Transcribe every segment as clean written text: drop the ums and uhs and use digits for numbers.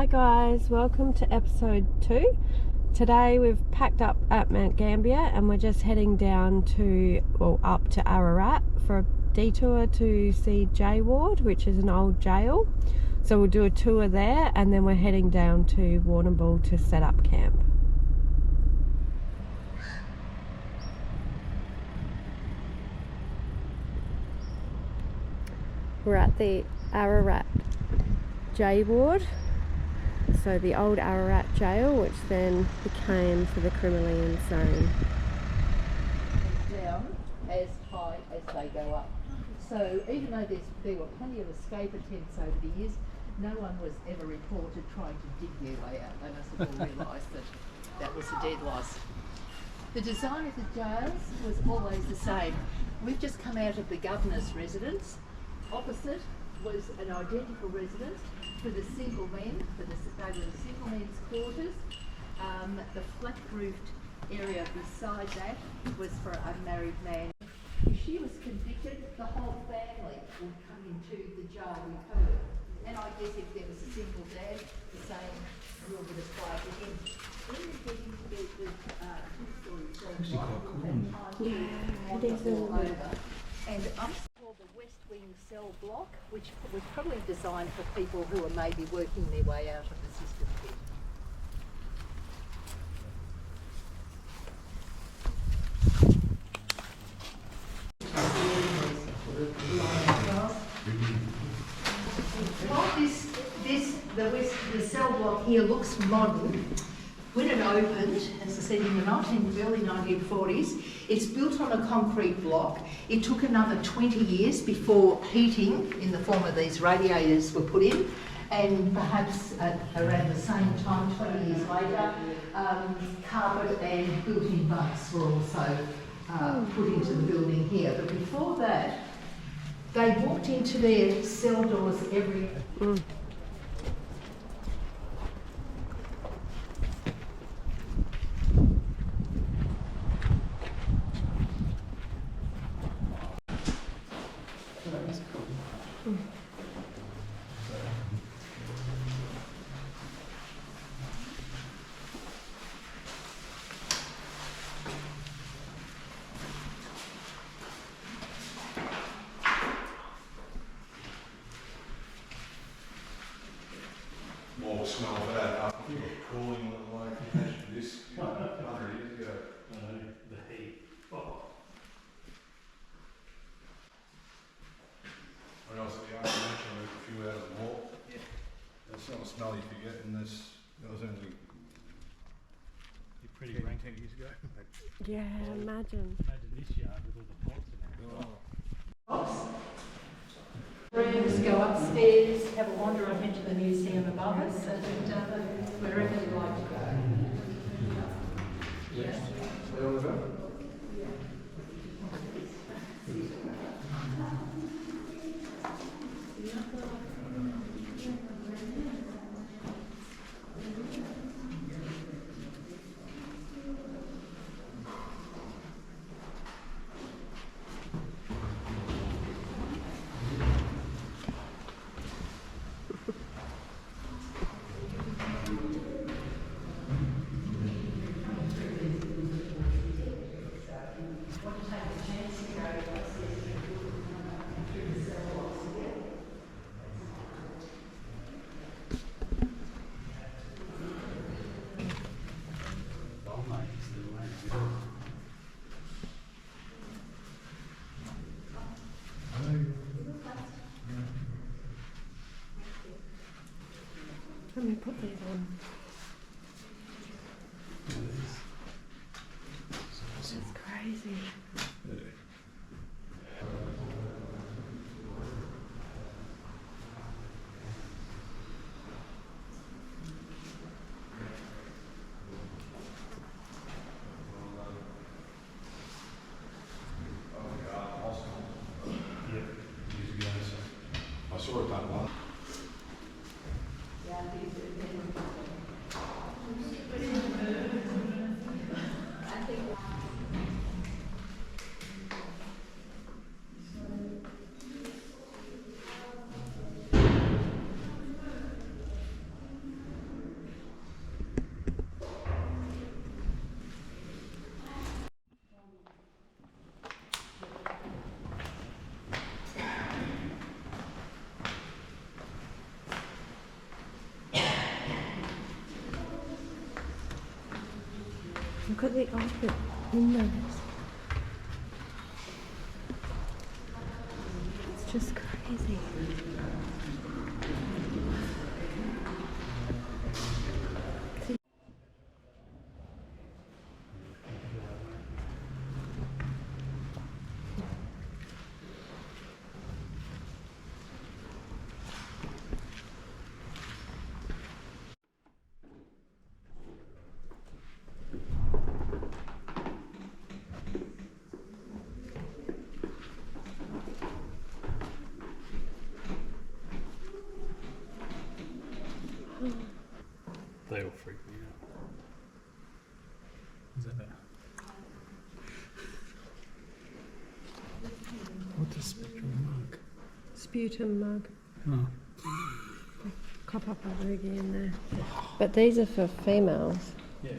Hi guys, welcome to episode 2. Today we've packed up at Mount Gambier and we're just heading down to, up to Ararat for a detour to see J Ward, which is an old jail. So we'll do a tour there and then we're heading down to Warnambool to set up camp. We're at the Ararat J Ward. So the old Ararat jail, which then became for the criminally insane. Down as high as they go up. So even though there were plenty of escape attempts over the years, no one was ever reported trying to dig their way out. They must have all realised that was a dead loss. The design of the jails was always the same. We've just come out of the governor's residence. Opposite was an identical residence for the single men, they were the single men's quarters. The flat-roofed area beside that was for an unmarried man. If she was convicted, the whole family would come into the jail with her. And I guess if there was a single dad, the same rule would apply to him. When you get into the two-story cell block, it is all over. And I'm called the West Wing cell block, which was probably designed for people who are maybe working their way out of the system a bit. While the cell block here looks modern, when it opened, as I said, in the early 1940s, it's built on a concrete block. It took another 20 years before heating in the form of these radiators were put in, and perhaps around the same time, 20 years later, carpet and built-in bunks were also put into the building here. But before that, they walked into their cell doors every... More smell of that. I think of cooling like this 100 years ago. The heat. Oh. When I was at the Army, I moved a few hours of walk. Yeah. That's not a smell you forget, and that was only You're pretty rank 10 years ago. Yeah, imagine. Imagine this yard with all the pots in it. Rooms, go upstairs, have a wander up into the museum above us, and wherever you like to go. Yes. Stay on the go. Let me put these on. This is crazy. I saw it that one. Look at the open windows. It's just crazy. They all freak me out. Is that a... What's a spectrum mug? Sputum mug. Oh. Cop up a ruby in there. But these are for females. Yeah.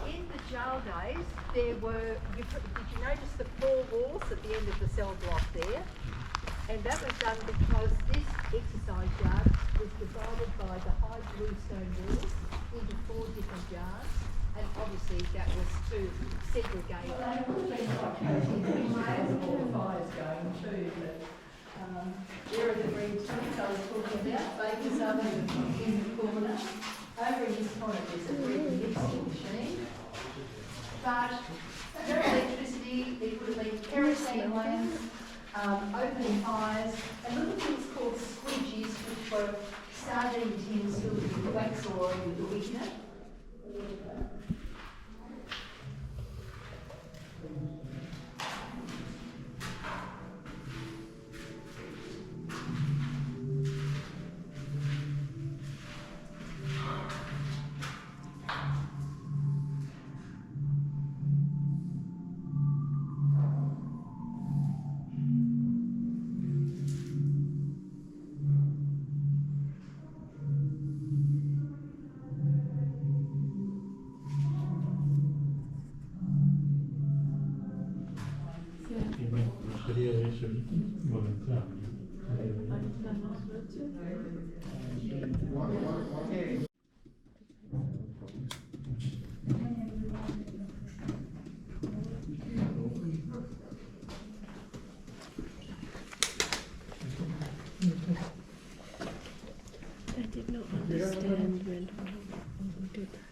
In the jail days, there were, did you notice the 4 walls at the end of the cell block there? And that was done because this exercise yard was divided by the high bluestone walls into 4 different yards. And obviously that was to segregate. There are fires going too, but there are the green tents I was talking about. Baker's oven in the corner. Over in this corner there's a red mixing machine. But no electricity, it would have been kerosene lamps, opening fires, and little things called squidgies, which were sardine tins filled with wax or oil with the wick in it. They did not understand mental health, did they?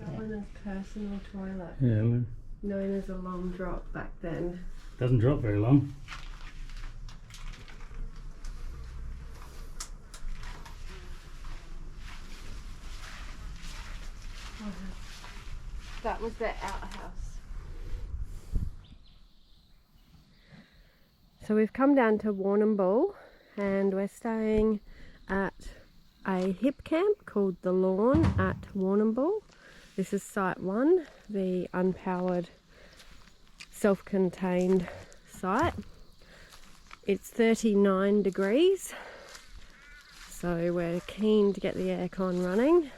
That one is personal toilet, Yeah, well, known as a long drop back then. doesn't drop very long. That was their outhouse. So we've come down to Warnambool and we're staying at a hip camp called The Lawn at Warnambool. This is site 1, the unpowered self-contained site. It's 39 degrees, so we're keen to get the aircon running.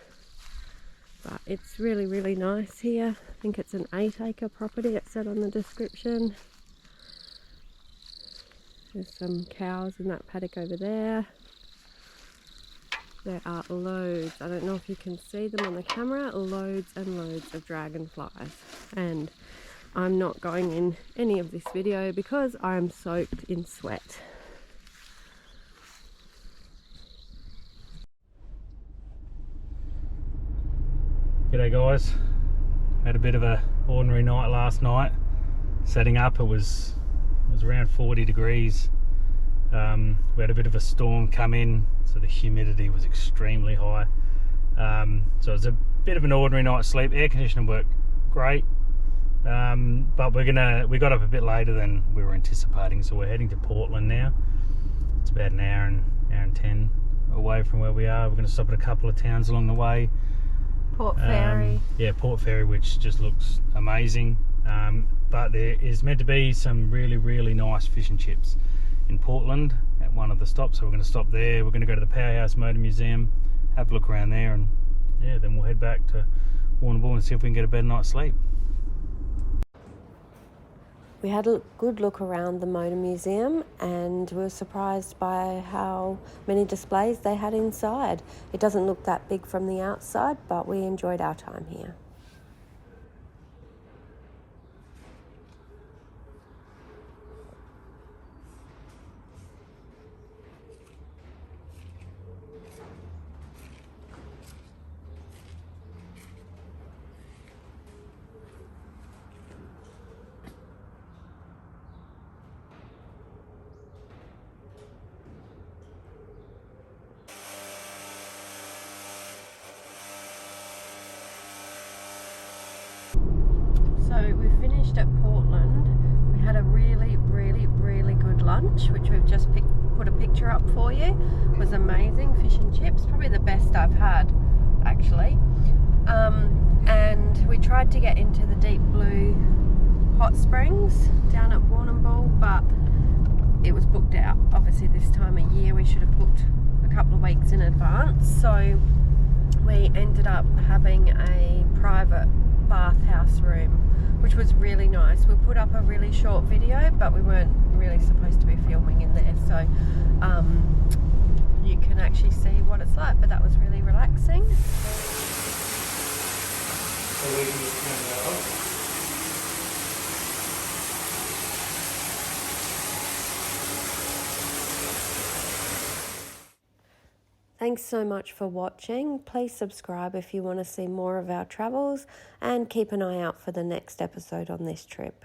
But it's really, really nice here. I think it's an 8-acre property, it said on the description. There's some cows in that paddock over there. There are loads, I don't know if you can see them on the camera, loads and loads of dragonflies. And I'm not going in any of this video because I'm soaked in sweat. G'day guys, had a bit of a ordinary night last night. Setting up, it was around 40 degrees. We had a bit of a storm come in, so the humidity was extremely high. So it was a bit of an ordinary night's sleep. Air conditioning worked great, but we got up a bit later than we were anticipating, so we're heading to Portland now. It's about an hour and 10 away from where we are. We're going to stop at a couple of towns along the way. Port Fairy. Yeah, Port Fairy, which just looks amazing. But there is meant to be some really, really nice fish and chips in Portland at one of the stops, so we're going to stop there. We're going to go to the Powerhouse Motor Museum, have a look around there, and yeah, then we'll head back to Warnambool and see if we can get a better night's sleep. We had a good look around the motor museum and we were surprised by how many displays they had inside. It doesn't look that big from the outside, but we enjoyed our time here. So we finished at Portland. We had a really good lunch, which we've just put a picture up for you. It was amazing. Fish and chips, probably the best I've had actually. And we tried to get into the deep blue hot springs down at Warnambool, but it was booked out. Obviously this time of year we should have booked a couple of weeks in advance, so we ended up having a private bathhouse room, which was really nice. We put up a really short video, but we weren't really supposed to be filming in there, so you can actually see what it's like, but that was really relaxing. Thanks so much for watching. Please subscribe if you want to see more of our travels and keep an eye out for the next episode on this trip.